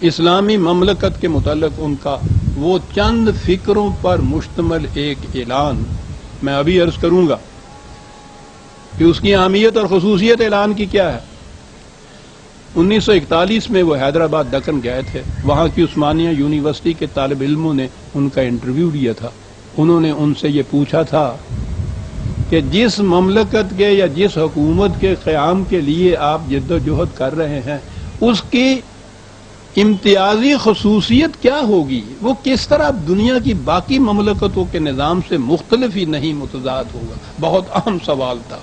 اسلامی مملکت کے متعلق ان کا وہ چند فکروں پر مشتمل ایک اعلان میں ابھی عرض کروں گا کہ اس کی اہمیت اور خصوصیت اعلان کی کیا ہے۔ 1941 میں وہ حیدرآباد دکن گئے تھے، وہاں کی عثمانیہ یونیورسٹی کے طالب علموں نے ان کا انٹرویو لیا تھا۔ انہوں نے ان سے یہ پوچھا تھا کہ جس مملکت کے یا جس حکومت کے قیام کے لیے آپ جد و جہد کر رہے ہیں اس کی امتیازی خصوصیت کیا ہوگی، وہ کس طرح دنیا کی باقی مملکتوں کے نظام سے مختلف ہی نہیں متضاد ہوگا۔ بہت اہم سوال تھا۔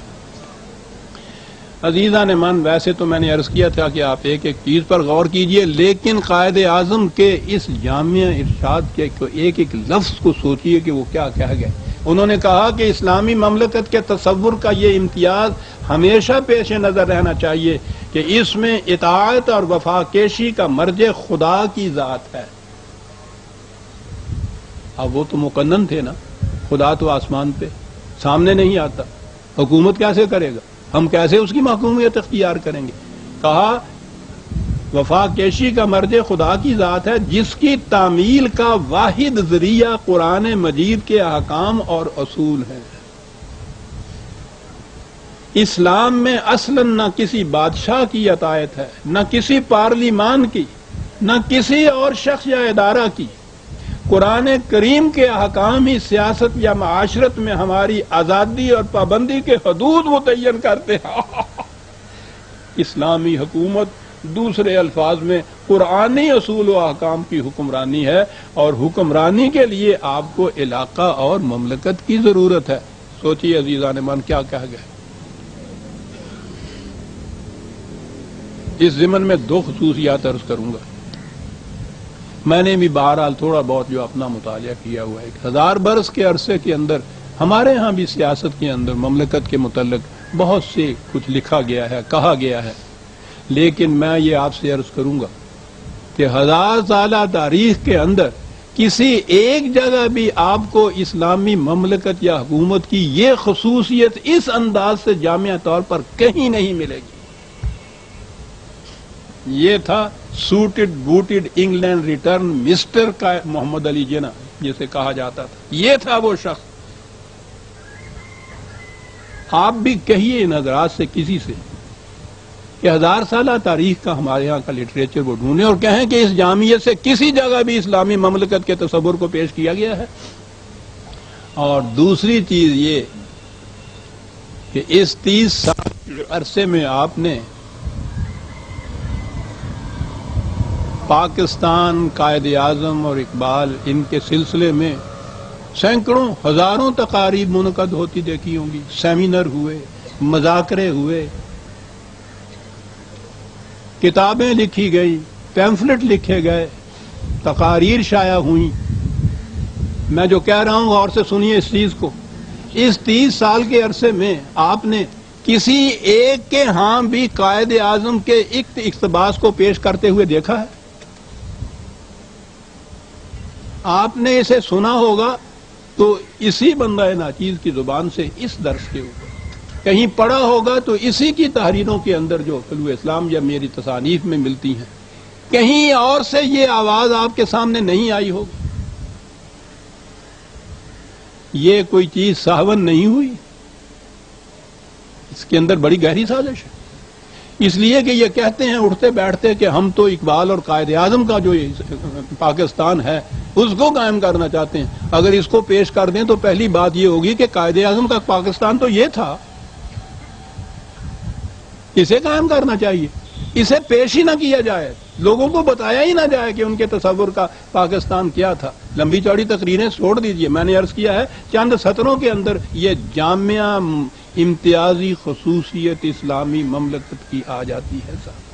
عزیزان من، ویسے تو میں نے عرض کیا تھا کہ آپ ایک ایک چیز پر غور کیجئے، لیکن قائد اعظم کے اس جامع ارشاد کے ایک ایک لفظ کو سوچئے کہ وہ کیا کہہ گئے۔ انہوں نے کہا کہ اسلامی مملکت کے تصور کا یہ امتیاز ہمیشہ پیش نظر رہنا چاہیے کہ اس میں اطاعت اور وفاکیشی کا مرجع خدا کی ذات ہے۔ اب وہ تو مقنن تھے نا، خدا تو آسمان پہ سامنے نہیں آتا، حکومت کیسے کرے گا، ہم کیسے اس کی محکومیت اختیار کریں گے؟ کہا وفاکیشی کا مرجع خدا کی ذات ہے جس کی تعمیل کا واحد ذریعہ قرآن مجید کے احکام اور اصول ہیں۔ اسلام میں اصلاً نہ کسی بادشاہ کی اطاعت ہے، نہ کسی پارلیمان کی، نہ کسی اور شخص یا ادارہ کی۔ قرآن کریم کے احکام ہی سیاست یا معاشرت میں ہماری آزادی اور پابندی کے حدود متعین کرتے ہیں۔ اسلامی حکومت دوسرے الفاظ میں قرآنی اصول و احکام کی حکمرانی ہے، اور حکمرانی کے لیے آپ کو علاقہ اور مملکت کی ضرورت ہے۔ سوچیے عزیزان من کیا کہہ گئے۔ اس ضمن میں دو خصوصیات عرض کروں گا۔ میں نے بھی بہرحال تھوڑا بہت جو اپنا مطالعہ کیا ہوا ہے، 1000 برس کے عرصے کے اندر ہمارے ہاں بھی سیاست کے اندر مملکت کے متعلق بہت سے کچھ لکھا گیا ہے، کہا گیا ہے، لیکن میں یہ آپ سے عرض کروں گا کہ 1000 سالہ تاریخ کے اندر کسی ایک جگہ بھی آپ کو اسلامی مملکت یا حکومت کی یہ خصوصیت اس انداز سے جامع طور پر کہیں نہیں ملے گی۔ یہ تھا suited booted England return mister Muhammad Ali Jinnah جسے کہا جاتا تھا، یہ تھا وہ شخص۔ آپ بھی کہیے ان حضرات سے کسی سے کہ 1000 سالہ تاریخ کا ہمارے ہاں کا لٹریچر وہ ڈھونڈیں اور کہیں کہ اس جامعیت سے کسی جگہ بھی اسلامی مملکت کے تصور کو پیش کیا گیا ہے۔ اور دوسری چیز یہ کہ اس 30 سال عرصے میں آپ نے پاکستان، قائد اعظم اور اقبال ان کے سلسلے میں سینکڑوں ہزاروں تقاریب منعقد ہوتی دیکھی ہوں گی، سیمینر ہوئے، مذاکرے ہوئے، کتابیں لکھی گئی، پیمفلٹ لکھے گئے، تقاریر شائع ہوئیں۔ میں جو کہہ رہا ہوں غور سے سنیے اس چیز کو۔ اس 30 سال کے عرصے میں آپ نے کسی ایک کے ہاں بھی قائد اعظم کے اقتباس کو پیش کرتے ہوئے دیکھا ہے؟ آپ نے اسے سنا ہوگا تو اسی بندہ ناچیز کی زبان سے اس درس کے اوپر، کہیں پڑھا ہوگا تو اسی کی تحریروں کے اندر جو طلوع اسلام یا میری تصانیف میں ملتی ہیں، کہیں اور سے یہ آواز آپ کے سامنے نہیں آئی ہوگی۔ یہ کوئی چیز سہون نہیں ہوئی، اس کے اندر بڑی گہری سازش ہے۔ اس لیے کہ یہ کہتے ہیں اٹھتے بیٹھتے کہ ہم تو اقبال اور قائد اعظم کا جو پاکستان ہے اس کو قائم کرنا چاہتے ہیں۔ اگر اس کو پیش کر دیں تو پہلی بات یہ ہوگی کہ قائد اعظم کا پاکستان تو یہ تھا، اسے قائم کرنا چاہیے، اسے پیش ہی نہ کیا جائے، لوگوں کو بتایا ہی نہ جائے کہ ان کے تصور کا پاکستان کیا تھا۔ لمبی چوڑی تقریریں چھوڑ دیجئے، میں نے عرض کیا ہے چند سطروں کے اندر یہ جامعہ امتیازی خصوصیت اسلامی مملکت کی آ جاتی ہے صاحب۔